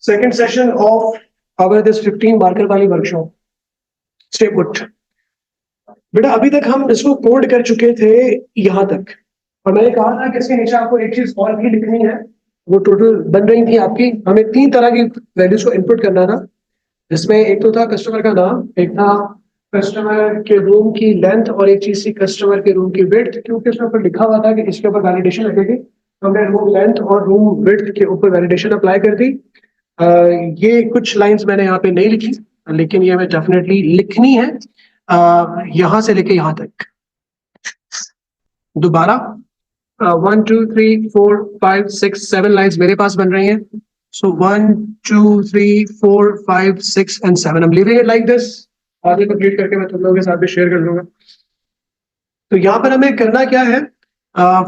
Second session of our this 15 marker वाली workshop. Stay put. बेटा अभी तक हम इसको कोड कर चुके थे यहाँ तक और मैंने कहा था कि इसके नीचे आपको एक चीज और भी लिखनी है. वो टोटल बन रही थी आपकी. हमें 3 तरह की वैल्यूज को इनपुट करना था, जिसमें एक तो था कस्टमर का नाम, एक था कस्टमर के रूम की लेंथ और एक चीज थी कस्टमर के रूम की विड्थ. क्योंकि उसके ऊपर लिखा हुआ था कि इसके ऊपर वैलिडेशन लगेगी, हमने रूम लेंथ और रूम विड्थ के ऊपर वैलिडेशन अप्लाई कर दी. ये कुछ लाइंस मैंने यहाँ पे नहीं लिखी, लेकिन ये हमें डेफिनेटली लिखनी है यहां से लेके यहां तक. दोबारा 1 2 3 4 5 6 7 लाइंस मेरे पास बन रही हैं. सो 1 2 3 4 5 6 and 7. I'm leaving it like this. आगे कंप्लीट करके मैं तुम लोगों के साथ भी शेयर कर लूंगा. तो यहाँ पर हमें करना क्या है,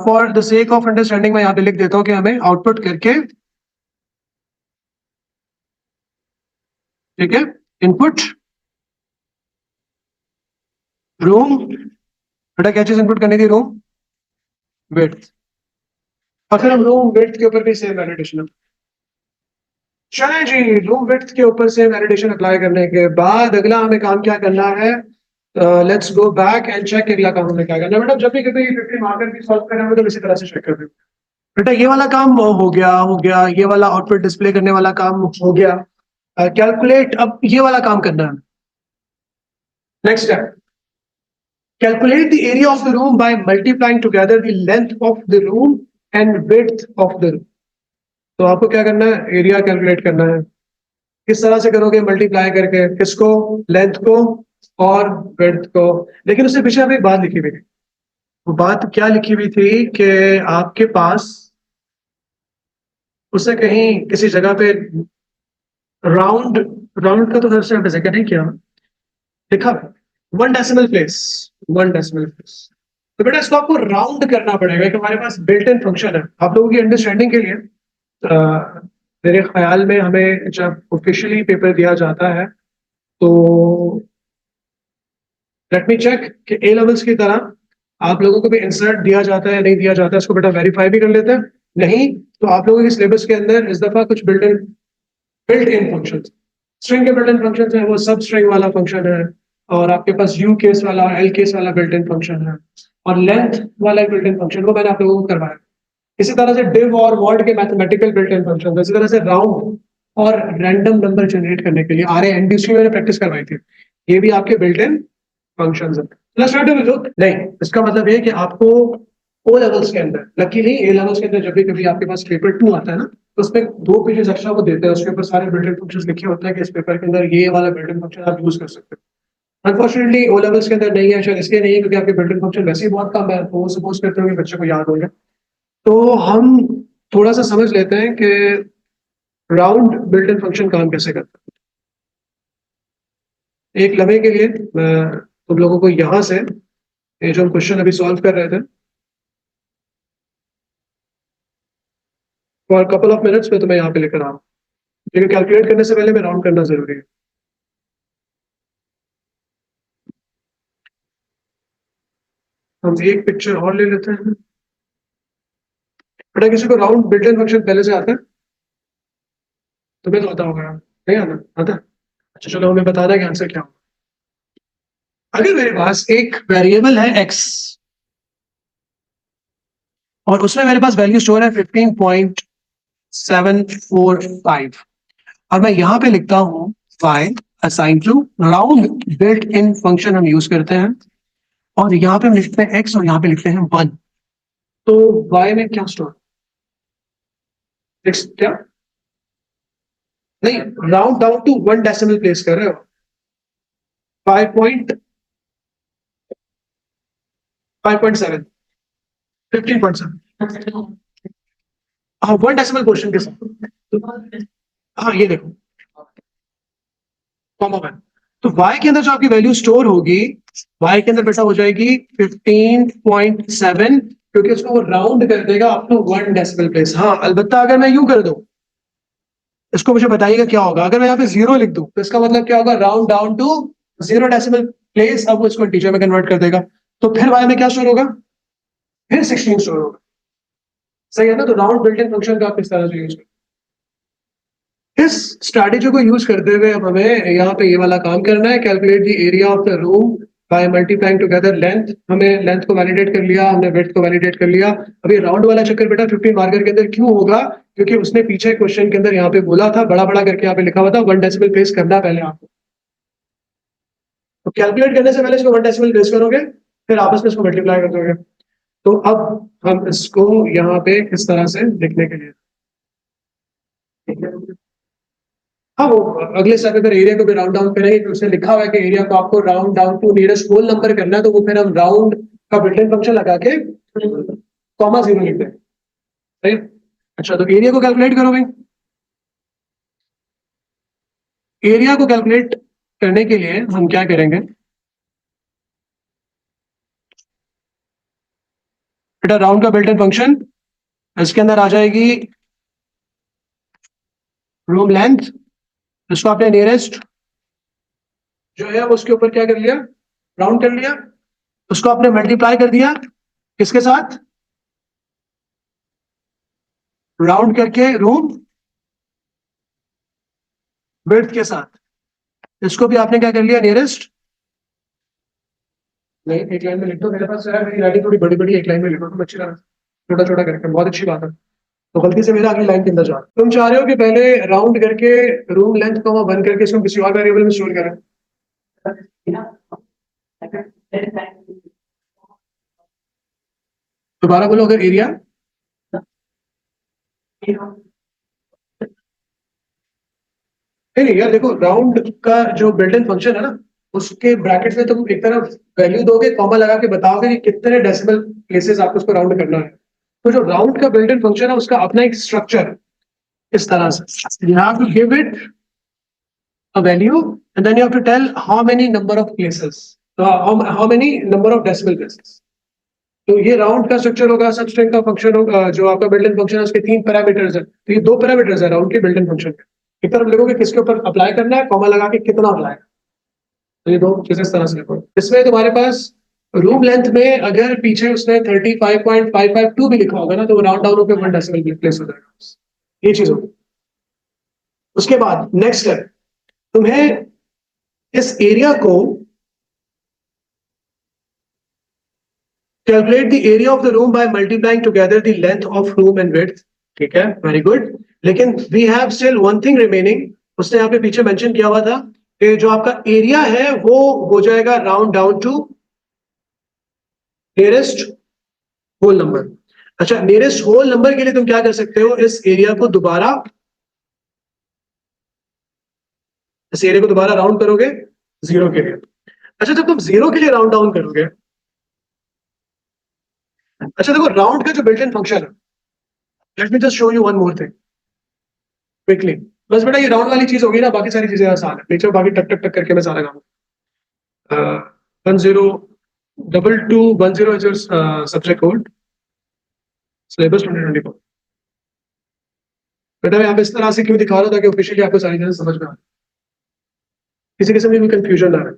for the sake of understanding मैं यहाँ पे लिख देता हूँ कि हमें आउटपुट करके, ठीक है, इनपुट रूम, बेटा क्या चीज इनपुट करनी थी, रूम विड्थ, और फिर हम रूम विड्थ के ऊपर भी सेम वैलिडेशन. चले जी, रूम विड्थ के ऊपर से वैलिडेशन अप्लाई करने के बाद अगला हमें काम क्या करना है, let's go back and check. अगला काम हमें क्या करना है बेटा, जब भी कभी 50 मार्कर की सॉल्व करना है तो इसी तरह से चेक कर दो. बेटा ये वाला काम हो गया, ये वाला आउटपुट डिस्प्ले करने वाला काम हो गया. कैलकुलेट, अब ये वाला काम करना है. Next step, calculate the area of the room by multiplying together the length of the room and width of the room. तो आपको क्या करना है, एरिया कैलकुलेट करना है. किस तरह से करोगे, मल्टीप्लाई करके, किसको, लेंथ को और विड्थ को. लेकिन उससे पीछे हमें एक बात लिखी हुई थी. वो बात क्या लिखी हुई थी कि आपके पास उससे कहीं किसी जगह पे राउंड का तो जिक्र नहीं किया, लिखा 1 डेसिमल प्लेस. तो बेटा इसको आपको राउंड करना पड़ेगा कि हमारे पास बिल्ट इन फंक्शन है. आप लोगों की अंडरस्टैंडिंग के लिए मेरे ख्याल में हमें जब ऑफिशियली पेपर दिया जाता है तो लेट मी चेक कि ए लेवल्स की तरह आप लोगों को भी इंसर्ट दिया जाता है नहीं दिया जाता है. इसको बेटा वेरीफाई भी कर लेते हैं. नहीं तो आप लोगों के सिलेबस के अंदर इस दफा कुछ बिल्ट इन फंक्शन, स्ट्रिंग के बिल्ट इन फंक्शन है, वो सब स्ट्रिंग वाला फंक्शन है, और आपके पास यू केस वाला और एल केस वाला बिल्ट इन फंक्शन है, और लेंथ वाला बिल्ट इन फंक्शन, वो मैंने आप लोगों को करवाया. इसी तरह से डिव और वॉल्ट के मैथमेटिकल बिल्ट इन फंक्शन, इसी तरह से राउंड और रैंडम नंबर जनरेट करने के लिए आर ए एन डी उसकी मैंने प्रैक्टिस करवाई थी. ये भी आपके बिल्ट इन फंक्शन है. नहीं, इसका मतलब ये कि आपको ओ लेवल्स के अंदर, लकीली ए लेवल्स के अंदर जब भी कभी आपके पास पेपर 2 आता है ना, तो उसमें 2 पेजेस एक्स्ट्रा वो देते हैं, उसके ऊपर सारे बिल्ट इन फंक्शंस लिखे होते हैं कि इस पेपर के अंदर ये वाला बिल्ट इन फंक्शन आप यूज कर सकते हो. अनफॉर्चुनेटली ओ लेवल्स के अंदर नहीं है, शायद इसलिए नहीं है क्योंकि आपके बिल्ट इन फंक्शन वैसे ही बहुत कम है, तो वो सपोज करते हो कि बच्चे को याद हो गया. तो हम थोड़ा सा समझ लेते हैं कि राउंड बिल्ट इन फंक्शन काम कैसे करता है. एक लम्हे के लिए मैं तुम लोगों को यहां से ये जो हम क्वेश्चन अभी सॉल्व कर रहे थे, फॉर कपल ऑफ मिनट्स में तुम्हें यहाँ पे लेकर आ रहा हूँ, लेकिन कैलकुलेट करने से पहले मैं राउंड करना जरूरी है. हम एक पिक्चर और ले लेते हैं. बेटा किसी को राउंड बिल्ट इन फंक्शन पहले से आता है? तुम्हें तो आता होगा, नहीं आता? आता? अच्छा चलो हमें बताना है कि आंसर क्या होगा. अगर मेरे पास एक वेरिएबल है x और उसमें मेरे पास वैल्यू स्टोर है 15.745 और मैं यहां पे लिखता हूं y assign to round built in function हम यूज करते हैं, और यहां पे हम लिखते हैं x और यहां पे लिखते हैं 1. तो y में क्या स्टोर, क्या नहीं, round down to 1 decimal place कर रहे हो, 5.7 15.7 हाँ 1 डेसिमल क्वेश्चन के साथ. हाँ ये देखो कॉमा 1. तो y के अंदर जो आपकी वैल्यू स्टोर होगी, y के अंदर बेटा हो जाएगी 15.7, क्योंकि उसको वो राउंड कर देगा अप टू 1 डेसिमल प्लेस. हाँ अलबत्ता अगर मैं यूं कर दूं, इसको मुझे बताइएगा क्या होगा. अगर मैं यहाँ पे 0 लिख दूं तो इसका मतलब क्या होगा, round down to 0 decimal place. अब वो इसको इंटीजर में कन्वर्ट कर देगा, तो फिर y में क्या स्टोर होगा, फिर 16 स्टोर होगा. सही है ना. तो राउंड बिल्ट इन फंक्शन का आप इस तरह से यूज करें. इस स्ट्रैटेजी को यूज करते हुए अब हमें यहाँ पे ये वाला काम करना है, calculate the area of the room by multiplying together length. हमने लेंथ को वैलिडेट कर लिया, हमने विड्थ को वैलिडेट कर लिया। अब ये राउंड वाला चक्कर बेटा 15 मार्कर के अंदर क्यों होगा? क्योंकि उसने पीछे क्वेश्चन के अंदर यहाँ पे बोला था, बड़ा बड़ा करके यहाँ पे लिखा हुआ था 1 डेसिमल प्लेस करना पहले आपको। तो कैलकुलेट करने से पहले इसको 1 डेसिमल प्लेस करोगे, फिर आपस में इसको मल्टीप्लाई कर दोगे। तो अब हम इसको यहाँ पे इस तरह से लिखने के लिए, ठीक है, हाँ वो अगले स्टेप पे एरिया को भी राउंड डाउन करेंगे, तो उसने लिखा हुआ है कि एरिया को आपको round down to nearest whole number करना है, तो वो फिर हम राउंड का बिल्ट इन फंक्शन लगा के कॉमा 0 लिखते हैं, सही। अच्छा, तो एरिया को कैलकुलेट करो भाई। एरिया को कैलकुलेट करने के लिए हम क्या करेंगे बेटा, राउंड का बिल्ट इन फंक्शन, इसके अंदर आ जाएगी रूम लेंथ, इसको आपने नियरेस्ट जो है उसके ऊपर क्या कर लिया, राउंड कर लिया, उसको आपने मल्टीप्लाई कर दिया किसके साथ, राउंड करके रूम विड्थ के साथ, इसको भी आपने क्या कर लिया, नियरेस्ट। नहीं, एक लाइन में लिख दो, मेरे पास है, मेरी राइटिंग थोड़ी बड़ी बड़ी, एक लाइन में लिखो तुम अच्छी तरह, छोटा छोटा करके, बहुत अच्छी बात है। तो गलती से मेरा अगली लाइन के अंदर जा, तुम चाह रहे हो कि पहले राउंड करके रूम लेंथ को बंद करके इसको किसी और वेरिएबल में स्टोर करें। दोबारा बोलो, अगर एरिया, नहीं नहीं यार देखो, राउंड का जो बिल्ट इन फंक्शन है ना, उसके ब्रैकेट में तुम एक तरफ वैल्यू दोगे, कॉमा लगा के बताओगे कि कितने डेसिमल प्लेसेस आपको उसको राउंड करना है। तो जो राउंड का बिल्ट इन फंक्शन है उसका अपना एक स्ट्रक्चर इस तरह से, you have to give it a value and then you have to tell how many number of places, how many number of decimal places। तो ये राउंड का स्ट्रक्चर होगा, सब स्ट्रिंग का फंक्शन होगा, जो आपका बिल्ट इन फंक्शन है उसके 3 पैरामीटर्स है, तो ये 2 पैरामीटर्स है राउंड के बिल्ट इन फंक्शन के। एक तरफ लिखोगे किसके ऊपर अप्लाई करना है, कॉमा लगा के कितना अप्लाई, तो ये 2 चीजें इस तरह से लिखो। इसमें तुम्हारे पास रूम लेंथ में अगर पीछे उसने 35.552 भी लिखा होगा ना, तो वो राउंड डाउन होकर 1 डेसिमल प्लेस हो जाएगा, ये चीज होगी। उसके बाद नेक्स्ट है, तुम्हें इस एरिया को calculate the area of the room by multiplying together the length of room and width, ठीक है, वेरी गुड। लेकिन we have still one thing remaining, उसने यहाँ पे पीछे मेंशन किया हुआ था कि जो आपका एरिया है वो हो जाएगा round down to nearest whole number. अच्छा, नियरेस्ट होल नंबर के लिए तुम क्या कर सकते हो, इस एरिया को दोबारा राउंड करोगे 0 के लिए। अच्छा, जब तुम 0 के लिए राउंड डाउन करोगे, अच्छा देखो राउंड का जो बिल्ट इन फंक्शन है, let me just show you one more thing quickly. बस बेटा ये राउंड वाली चीज होगी ना, बाकी सारी चीजें आसान है, नीचे बाकी टक टक टक करके मैं सारा काम 102210 is your subject code, syllabus 2024। बेटा मैं यहाँ पे इस तरह से क्यों दिखा रहा था कि ऑफिशियली आपको सारी चीजें समझ में आ, किसी किस्म की भी कंफ्यूजन ना रहे।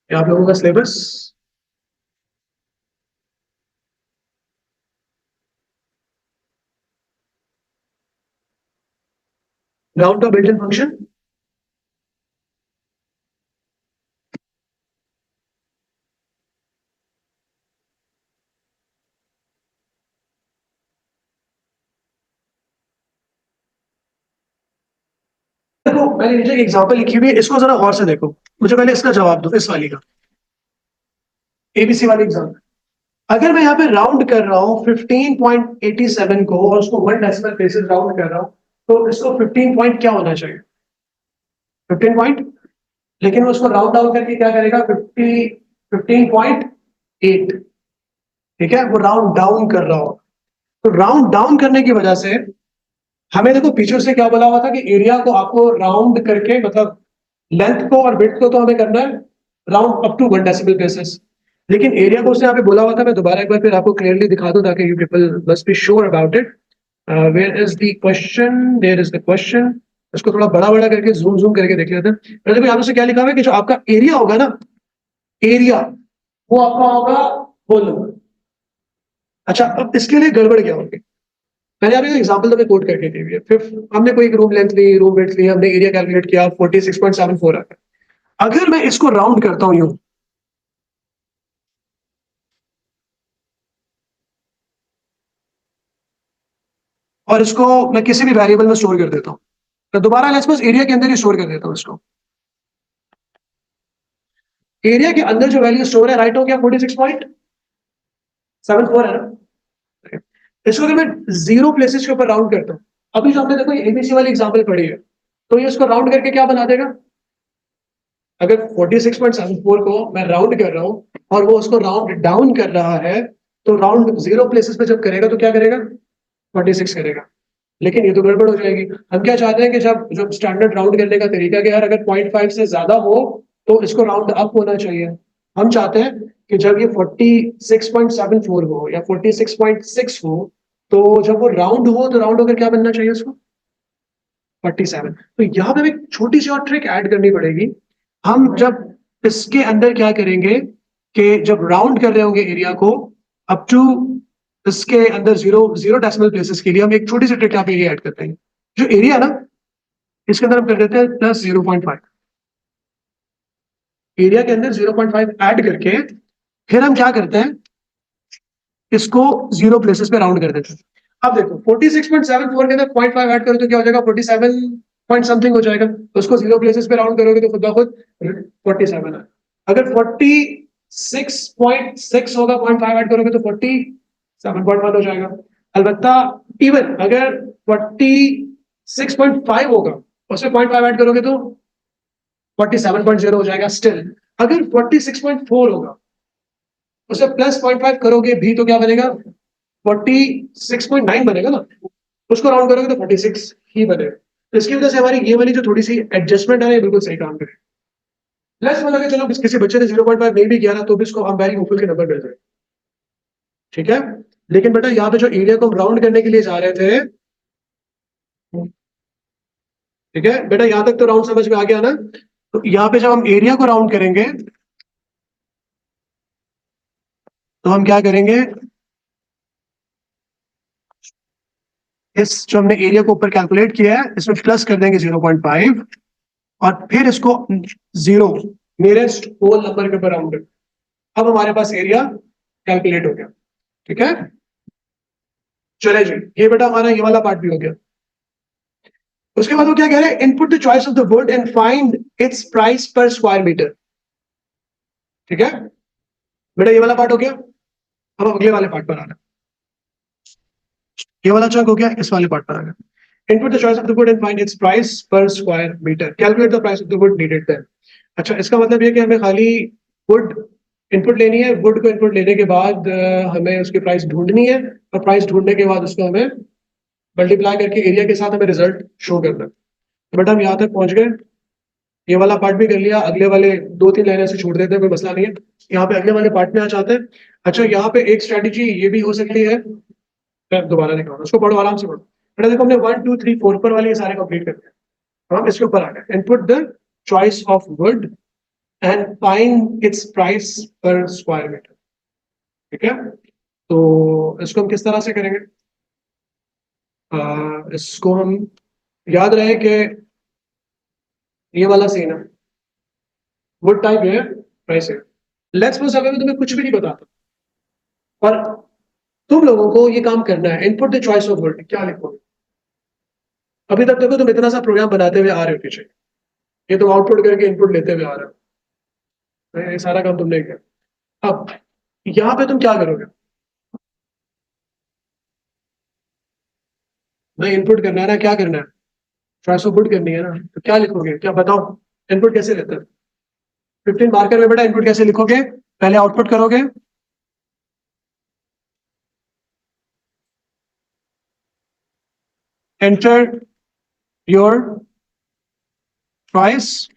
आप लोगों का सिलेबस राउंड का बिल्ट इन फंक्शन, देखो मैंने नीचे एक एग्जांपल लिखी हुई है, इसको जरा गौर से देखो, मुझे पहले इसका जवाब दो, इस वाली का, एबीसी वाली एग्जांपल। अगर मैं यहाँ पे राउंड कर रहा हूँ 15.87 को और उसको 1 डेसिमल प्लेसेस राउंड कर रहा हूँ, तो इसको 15 पॉइंट क्या होना चाहिए, 15 पॉइंट। लेकिन वो उसको राउंड डाउन करके क्या करेगा, 15.8, ठीक है, वो राउंड डाउन कर रहा हो। तो राउंड डाउन करने की वजह से हमें देखो पीछे से क्या बोला हुआ था कि एरिया को आपको राउंड करके, मतलब लेंथ को और विड्थ को तो हमें करना है round up to 1 decimal places, लेकिन एरिया को उसने यहाँ पे बोला हुआ था, मैं दोबारा एक बार फिर आपको क्लियरली दिखा दूं ताकि you people must be sure about it. Where is the question, there is the question. इसको थोड़ा बड़ा बड़ा करके जूम जूम करके देख लेते हैं। देखो यहाँ से क्या लिखा हुआ है कि जो आपका एरिया होगा ना, एरिया वो आपका होगा होल नंबर। अच्छा, अब इसके लिए गड़बड़ क्या होगी, मैंने अभी एग्जांपल तो मैं कोट करके दी हुई है। फिर हमने कोई रूम लेंथ ली, रूम विड्थ ली, हमने एरिया कैलकुलेट किया, 46.74 आता है। अगर मैं इसको राउंड करता हूं यूं, और इसको मैं किसी भी वेरिएबल में स्टोर कर देता हूं, तो दोबारा लेट्स सपोज एरिया के अंदर ही स्टोर कर देता हूं इसको। एरिया के अंदर जो वैल्यू स्टोर है राइट हो गया 46.74 है ना। इसको अगर मैं जीरो प्लेसेस के ऊपर राउंड करता हूं, अभी जो हमने देखो ये एबीसी वाली एग्जांपल पढ़ी है, तो ये इसको राउंड करके क्या बना देगा? अगर 46.74 को मैं राउंड कर रहा हूं और वो उसको राउंड डाउन कर रहा है, तो राउंड जीरो प्लेसेस पे जब करेगा तो क्या करेगा? 46 करेगा। लेकिन ये तो गड़बड़ हो जाएगी। हम क्या चाहते हैं कि जब जब स्टैंडर्ड राउंड करने का तरीका क्या है, अगर 0.5 से ज्यादा हो तो इसको राउंड अप होना चाहिए। हम चाहते हैं कि जब ये 46.74 हो या 46.6 हो, तो जब वो राउंड हो तो राउंड होकर क्या बनना चाहिए उसको? 47। तो यहाँ पे हमें एक छोटी सी और ट्रिक ऐड करनी पड़ेगी। हम जब इसके अंदर क्या करेंगे कि जब राउंड कर रहे होंगे एरिया को अप टू इसके अंदर जीरो जीरो डेसिमल प्लेसेस के लिए, हम एक छोटी सी ट्रिक यहाँ पे ये ऐड करते हैं। जो एरिया ना, इसके अंदर हम कर देते हैं प्लस 0.5। एरिया के अंदर 0.5 ऐड करके फिर हम क्या करते हैं, इसको जीरो प्लेसेस पे राउंड कर देते हैं। अब देखो 46.74 के अंदर 0.5 ऐड करो तो क्या हो जाएगा? 47 पॉइंट समथिंग हो जाएगा। तो उसको जीरो प्लेसेस पे राउंड करोगे तो खुद ब खुद 47 है। अगर 46.6 होगा, 0.5 ऐड करोगे तो 47.1 हो जाएगा। अलबत्ता इवन अगर 46.5 होगा, उसमें 0.5 ऐड करोगे तो 47.0 हो जाएगा। स्टिल अगर 46.4 होगा, उसे प्लस 0.5 करोगे भी तो क्या बनेगा? 46.9 बनेगा ना। उसको राउंड करोगे तो 46 ही बनेगा। तो इसकी वजह से हमारी ये वाली जो थोड़ी सी एडजस्टमेंट है, ये बिल्कुल सही काम करे। प्लस मतलब चलो किसी बच्चे ने 0.5 नहीं भी किया ना, तो भी इसको हम वेरी होपफुल के नंबर मिल जाए। ठीक है। लेकिन बेटा यहाँ पे जो एरिया को हम राउंड करने के लिए जा रहे थे, ठीक है बेटा, यहां तक तो राउंड समझ में आ गया ना। तो यहाँ पे जब हम एरिया को राउंड करेंगे तो हम क्या करेंगे, इस जो हमने एरिया को ऊपर कैलकुलेट किया है इसमें प्लस कर देंगे 0.5, और फिर इसको जीरो नियरेस्ट होल नंबर के ऊपर राउंड। अब हमारे पास एरिया कैलकुलेट हो गया। ठीक है, चले जी, ये बेटा हमारा ये वाला पार्ट भी हो गया। उसके बाद वो क्या कह रहे हैं, input the choice of the wood and find its price per square metre. ठीक है बेटा, ये वाला पार्ट हो गया। अब हम अगले वाले पार्ट पर आ रहे हैं। ये वाला चंक हो गया, इस वाले पार्ट पर आ गया। Input the choice of the wood and find its price per square metre, calculate the price of the wood needed then. अच्छा, इसका मतलब ये कि हमें खाली वुड इनपुट लेनी है। वुड को इनपुट लेने के बाद हमें उसकी प्राइस ढूंढनी है, और प्राइस ढूंढने के बाद उसको हमें मल्टीप्लाई करके एरिया के साथ हमें रिजल्ट शो करना है। तो बेटा हम यहाँ तक पहुंच गए। ये वाला पार्ट भी कर लिया। अगले वाले दो तीन लाइनें से छोड़ देते हैं, कोई मसला नहीं है। यहाँ पे अगले वाले पार्ट में आ जाते हैं। अच्छा, यहाँ पे एक स्ट्रेटेजी ये भी हो सकती है, मैं दोबारा नहीं कहूँगा, उसको पढ़ो, आराम से पढ़ो बेटा। देखो हमने 1 2 3 4 पर वाले ये सारे कंप्लीट कर दिए। हम इसके ऊपर आ गए, input the choice of would and find its price per square metre. ठीक है, तो इसको हम किस तरह से करेंगे? इसको हम याद रहे कि ये वाला सीन है, वुड टाइप है, प्राइस है। लेट्स सपोज अगर मैं तुम्हें कुछ भी नहीं बताता और तुम लोगों को ये काम करना है, input the choice of would, क्या लिखोगे? अभी तक देखो तुम इतना सा प्रोग्राम बनाते हुए आ रहे हो पीछे, ये तुम आउटपुट करके इनपुट लेते हुए आ रहे हो, ये सारा काम तुमने किया। अब यहाँ पे तुम क्या करोगे? भाई इनपुट करना है ना, क्या करना है? चॉइस ऑफ वुड करनी है ना, तो क्या लिखोगे, क्या बताओ? इनपुट कैसे लेते हैं? 15 मार्कर में बेटा इनपुट कैसे लिखोगे? पहले आउटपुट करोगे, एंटर योर प्राइस।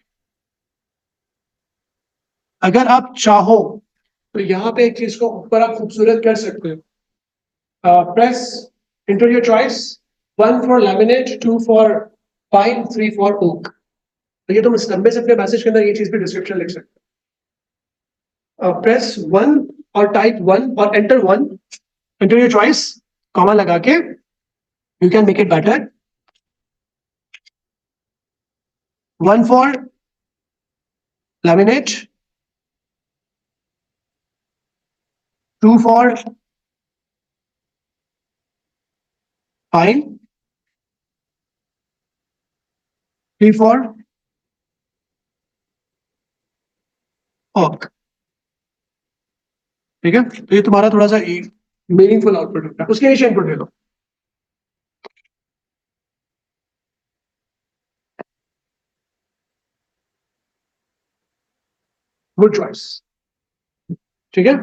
अगर आप चाहो तो यहाँ पे एक चीज को ऊपर आप खूबसूरत कर सकते हो, press enter your choice, 1 for laminate, 2 for pine, 3 for oak. तो ये तुम इस लंबे से अपने मैसेज के अंदर ये चीज भी डिस्क्रिप्शन लिख सकते हो। प्रेस 1 और टाइप 1 और enter 1, inter your choice, comma लगा के You can make it better. One for laminate, two for fine, three for oak. ठीक है, तो ये तुम्हारा थोड़ा सा मीनिंगफुल आउटपुट होता है। उसके नीचे इनपुट ले लो। Good choice. ठीक है,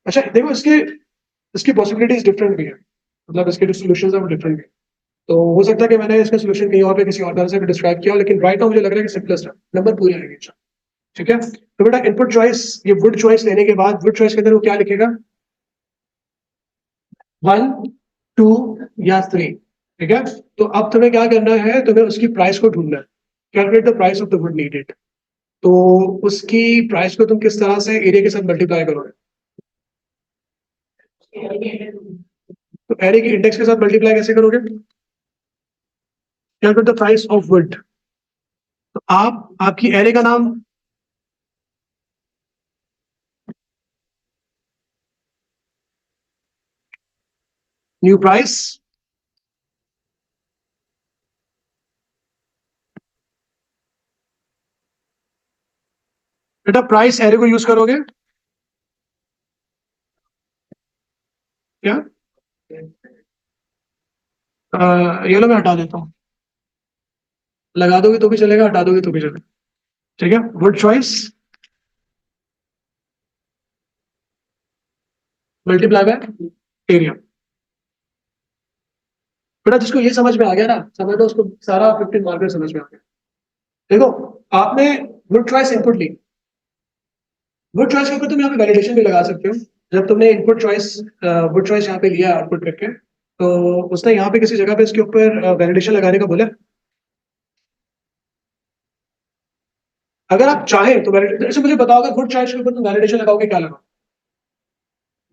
अच्छा देखो इसके इसकी पॉसिबिलिटीज डिफरेंट भी है, मतलब इसके जो सोल्यूशंस है वो डिफरेंट भी है। तो हो सकता है कि मैंने इसका सोल्यूशन कहीं और पे किसी और तरह से डिस्क्राइब किया हो, लेकिन राइट नाउ मुझे लग रहा है कि सिंपलेस्ट है, नंबर पूरे आएंगे। ठीक है, तो बेटा इनपुट चॉइस, ये वुड चॉइस लेने के बाद वुड चॉइस के अंदर वो क्या लिखेगा, 1, 2 या 3। ठीक है, तो अब तुम्हें क्या करना है, तुम्हें उसकी प्राइस को ढूंढना है। Calculate the price of the wood needed. तो उसकी प्राइस को तुम किस तरह से एरिया के साथ मल्टीप्लाई करोगे, तो एरिया की इंडेक्स के साथ मल्टीप्लाई कैसे करोगे, calculate the price of would. तो आप आपकी एरे का नाम न्यू प्राइस, बेटा प्राइस एरे को यूज करोगे क्या, ये लो मैं हटा देता हूँ, लगा दोगे तो भी चलेगा, हटा दोगे तो भी चलेगा। ठीक है, would choice multiply by area. बेटा जिसको ये समझ में आ गया ना, समझ लो उसको सारा 15 मार्कर समझ में आ गया। देखो आपने वुड चॉइस इनपुट ली, वुड चॉइस के ऊपर तुम यहाँ पे वैलिडेशन भी लगा सकते हो। जब तुमने इनपुट चॉइस वुड चॉइस यहाँ पे लिया आउटपुट करके, तो उसने यहाँ पे किसी जगह पे इसके ऊपर वैलिडेशन लगाने का बोला। अगर आप चाहें तो जैसे मुझे बताओ, अगर वुड चॉइस के ऊपर तुम वैलिडेशन लगाओगे क्या लगाओ,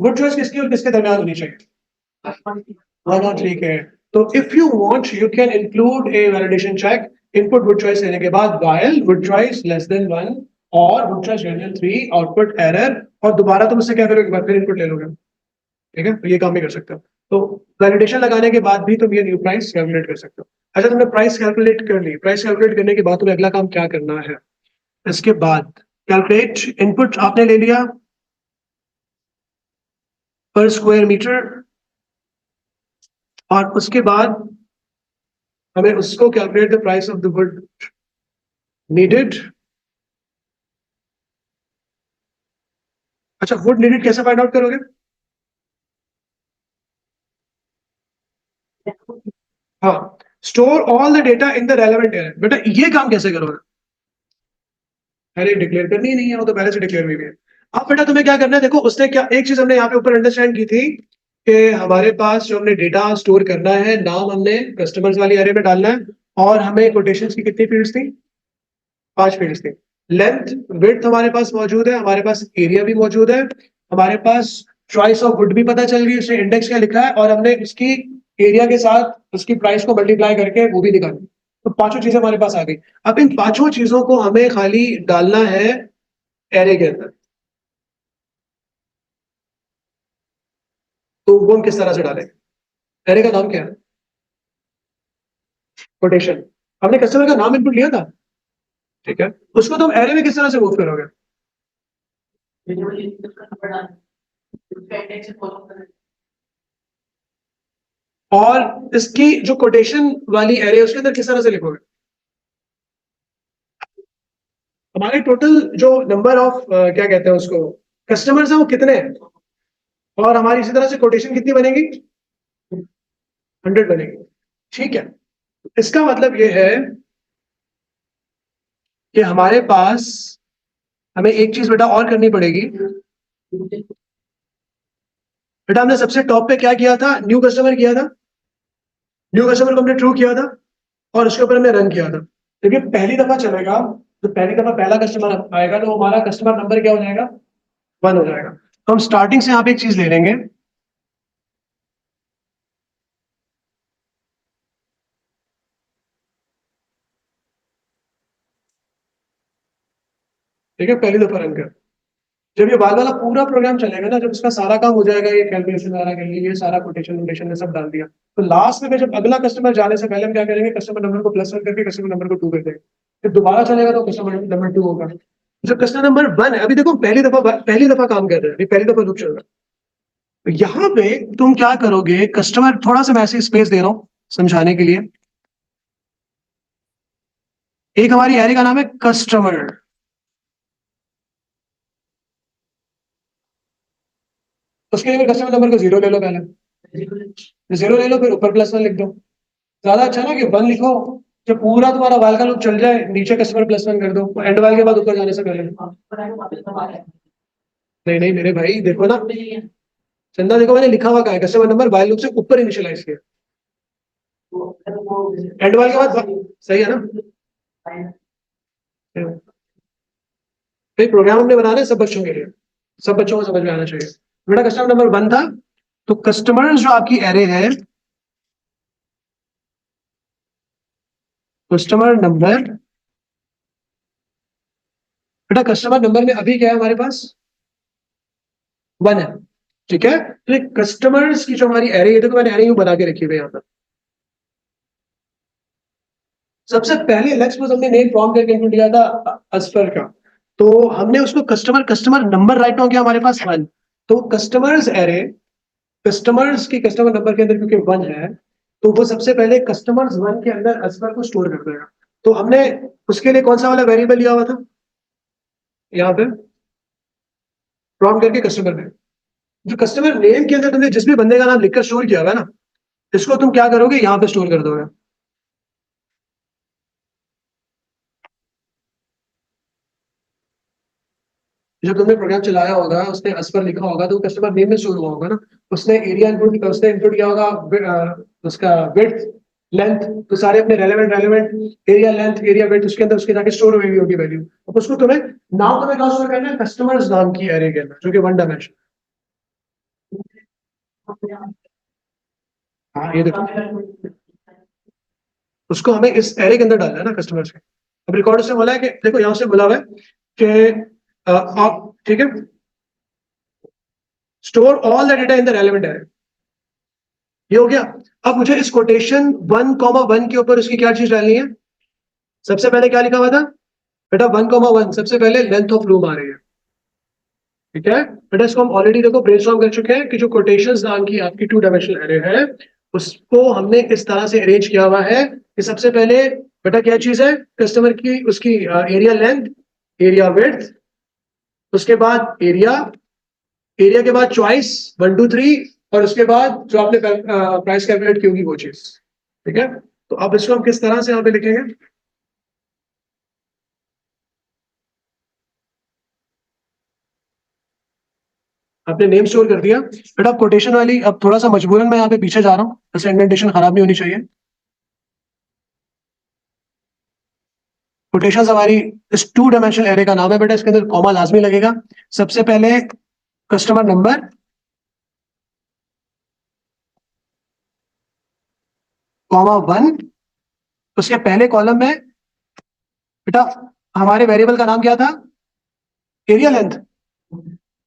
वुड चॉइस किसकी और किसके दरमियान होनी चाहिए, 1 और 3 के। तो if you want you can include a validation check input wood choice लेने के बाद, while wood choice less than 1 और wood choice greater than 3 output error, और दोबारा तुम उससे क्या करोगे, फिर इनपुट ले लोगे। ठीक है, तो ये काम भी कर सकते हो। तो वैलिडेशन लगाने के बाद भी तुम ये न्यू प्राइस कैलकुलेट कर सकते हो। अच्छा तुमने प्राइस कैलकुलेट कर ली, प्राइस कैलकुलेट करने के बाद तुम्हें अगला काम क्या करना है, इसके बाद कैलकुलेट इनपुट आपने ले लिया पर स्क्वायर मीटर, और उसके बाद हमें उसको calculate the price of the wood needed. अच्छा वुड नीडेड कैसे फाइंड आउट करोगे, हाँ, store all the data in the relevant area. बेटा ये काम कैसे करोगे, पहले डिक्लेयर करनी ही नहीं है, वो तो पहले से डिक्लेयर हुई है। अब बेटा तुम्हें क्या करना है, देखो उसने क्या एक चीज हमने यहाँ पे ऊपर अंडरस्टैंड की थी कि हमारे पास जो हमने डेटा स्टोर करना है, नाम हमने कस्टमर्स वाली एरे में डालना है, और हमें कोटेशंस की कितनी फील्ड्स थी, 5 फील्ड्स थी। लेंथ विड्थ हमारे पास मौजूद है, हमारे पास एरिया भी मौजूद है, हमारे पास चॉइस ऑफ वुड भी पता चल गई, उसने इंडेक्स क्या लिखा है, और हमने उसकी एरिया के साथ उसकी प्राइस को मल्टीप्लाई करके वो भी निकाली। तो 5 चीजें हमारे पास आ गई। अब इन 5 चीजों को हमें खाली डालना है एरे के अंदर। तो वो हम किस तरह से डालेंगे, एरे का नाम क्या है, कोटेशन। हमने कस्टमर का नाम इनपुट लिया था, ठीक है, उसको तुम एरे में किस तरह से मूव करोगे, और इसकी जो कोटेशन वाली एरे है उसके अंदर किस तरह से लिखोगे। हमारे टोटल जो नंबर ऑफ क्या कहते हैं उसको, कस्टमर्स है वो कितने हैं, और हमारी इसी तरह से कोटेशन कितनी बनेगी, 100 बनेगी। ठीक है, इसका मतलब ये है कि हमारे पास हमें एक चीज बेटा और करनी पड़ेगी। बेटा हमने सबसे टॉप पे क्या किया था, न्यू कस्टमर किया था, न्यू कस्टमर को हमने ट्रू किया था, और उसके ऊपर हमने रन किया था। देखिए पहली दफा चलेगा, तो पहली दफा पहला कस्टमर आएगा तो हमारा कस्टमर नंबर क्या हो जाएगा, 1 हो जाएगा। तो हम स्टार्टिंग से यहाँ पे एक चीज ले लेंगे, ठीक है, पहली दफा रन कर। जब ये वाल वाला पूरा प्रोग्राम चलेगा ना, जब उसका सारा काम हो जाएगा, ये कैलकुलेशन वगैरह के लिए, ये सारा कोटेशन वोटेशन ने सब डाल दिया, तो लास्ट में जब अगला कस्टमर जाने से पहले हम क्या करेंगे, कस्टमर नंबर को +1 करके कस्टमर नंबर को 2 कर देंगे। फिर दोबारा चलेगा तो कस्टमर नंबर 2 होगा। जो कस्टमर नंबर 1 है, अभी देखो पहली दफा काम कर रहे हैं, अभी पहली दफा लूप चल रहा है। तो यहाँ पे तुम क्या करोगे, कस्टमर, थोड़ा सा मैं ऐसे स्पेस दे रहा हूँ समझाने के लिए। एक हमारी एरे का नाम है कस्टमर। उसके लिए कस्टमर नंबर को 0 ले लो पहले, 0 ले लो, फिर ऊपर +1 लिख दो। ज्यादा अच्छा ना कि 1 लिखो, जब पूरा तुम्हारा वाल का लूप चल जाए, नीचे कस्टमर +1 कर दो, एंड वाल के बाद ऊपर जाने से पहले। नहीं नहीं मेरे भाई, देखो ना चंदा, देखो मैंने लिखा हुआ क्या है, कस्टमर नंबर वाइल लूप से ऊपर इनिशियलाइज किया, एंड वाल के बाद। सही है ना? भाई प्रोग्राम हमने बनाना है सब बच्चों के लिए, सब बच्चों को समझ में आना चाहिए। मेरा कस्टमर नंबर 1 था, तो कस्टमर जो आपकी एरे है, कस्टमर नंबर, बेटा कस्टमर नंबर में अभी क्या है हमारे पास, 1 है। ठीक है, तो ये कस्टमर्स की जो हमारी एरे है, तो मैंने एरे यूं बना के रखी हुई है यहाँ पर। सबसे पहले लेट्स सपोज हमने नेम फॉर्म करके इनपुट दिया था असफर का, तो हमने उसको कस्टमर कस्टमर नंबर राइट हो गया हमारे पास 1, तो कस्टमर्स एरे, कस्टमर्स की कस्टमर नंबर के अंदर क्योंकि 1 है, तो वो सबसे पहले कस्टमर्स 1 के अंदर असफर को स्टोर कर देगा। तो हमने उसके लिए कौन सा वाला वेरिएबल लिया हुआ था, यहाँ पे प्रॉम्प्ट करके कस्टमर नेम। जो कस्टमर नेम के अंदर तुमने जिस भी बंदे का नाम लिखकर स्टोर किया हुआ है ना, इसको तुम क्या करोगे, यहाँ पे स्टोर कर दोगे। जब तुमने प्रोग्राम चलाया होगा, उसने असफर लिखा होगा, तो कस्टमर नेम में स्टोर हुआ होगा ना। उसने एरिया इनपुट, उसने इनपुट किया होगा उसका विड्थ, लेंथ, तो सारे अपने relevant relevant area length area width उसके अंदर उसके जाके स्टोर हुई होगी वैल्यू। अब उसको तुम्हें नाम, तुम्हें कहाँ स्टोर करना है, कस्टमर्स नाम की एरे के अंदर, जो कि 1 डायमेंशन। हाँ ये देखो, उसको हमें इस एरे के अंदर डालना है ना, कस्टमर्स के। अब रिकॉर्ड से बोला है कि देखो, यहाँ से बोला हुआ है कि आप, ठीक है, store all the data in the relevant array, ये हो गया। अब मुझे इस कोटेशन 1,1 के ऊपर उसकी क्या चीज डालनी है, सबसे पहले क्या लिखा हुआ था बेटा, 1,1 सबसे पहले लेंथ ऑफ रूम आ रही है। ठीक है बेटा, इसको हम ऑलरेडी देखो ब्रेनस्टॉर्म कर चुके हैं कि जो कोटेशंस नाम की आपकी 2 डायमेंशनल एरे है, उसको हमने इस तरह से अरेंज किया हुआ है कि सबसे पहले बेटा क्या चीज है, कस्टमर की उसकी एरिया लेंथ, एरिया विड्थ, उसके बाद एरिया, एरिया के बाद चॉइस 1 2 3, और उसके बाद जो आपने प्राइस कैलकुलेट की होगी वो चीज। ठीक है, तो अब इसको हम किस तरह से यहाँ पे लिखेंगे, आपने नेम स्टोर कर दिया बेटा, कोटेशन वाली, अब थोड़ा सा मजबूरन मैं यहाँ पे पीछे जा रहा हूँ, ऐसे इंडेंटेशन खराब नहीं होनी चाहिए। कोटेशन हमारी इस 2 डायमेंशनल एरे का नाम है बेटा, इसके अंदर कॉमा लाजमी लगेगा। सबसे पहले कस्टमर नंबर, कॉमा 1, उसके पहले कॉलम में बेटा हमारे वेरिएबल का नाम क्या था, एरिया लेंथ,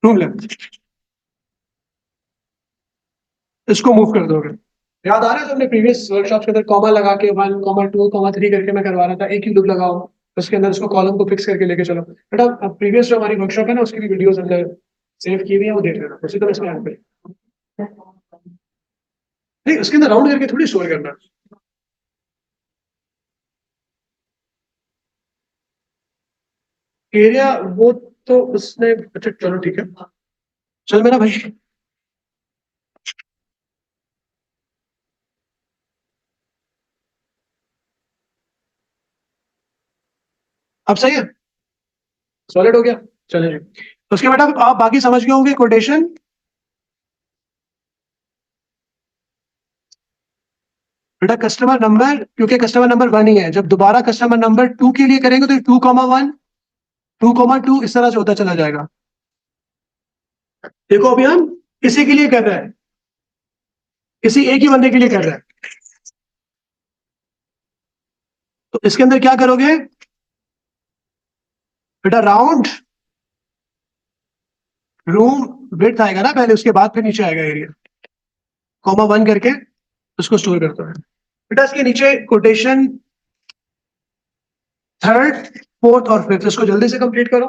रूम लेंथ, इसको मूव कर दोगे। याद आ रहा है जो हमने प्रीवियस वर्कशॉप के अंदर कॉमा लगा के 1,2,3 करके मैं करवा रहा था, एक ही लूप लगाओ, उसके अंदर उसको कॉलम को फिक्स करके लेके चलो बेटा। प्रीवियस जो हमारी वर्कशॉप है ना, उसकी भी वीडियोस अंदर सेव की हुई है, वो देख लेना, उसी तरह इसमें ऐड करें। नहीं, उसके अंदर राउंड करके थोड़ी स्टोर करना। एरिया वो तो उसने, अच्छा चलो ठीक है, चल मेरा भाई, अब सही है, सॉलिड हो गया। चलिए जी, उसके बेटा आप बाकी समझ गए होंगे कोटेशन। बेटा कस्टमर नंबर, क्योंकि कस्टमर नंबर 1 ही है, जब दोबारा कस्टमर नंबर 2 के लिए करेंगे तो 2,1 2,2 इस तरह से होता चला जाएगा। देखो अभी हम इसी के लिए कर रहे हैं, इसी एक ही बंदे के लिए कर रहे हैं, तो इसके अंदर क्या करोगे बेटा, राउंड रूम विड्थ आएगा ना पहले, उसके बाद फिर नीचे आएगा एरिया, कॉमा 1 करके उसको स्टोर करता है। बेटा इसके नीचे कोटेशन थर्ड, फोर्थ और फिफ्थ, इसको जल्दी से कंप्लीट करो।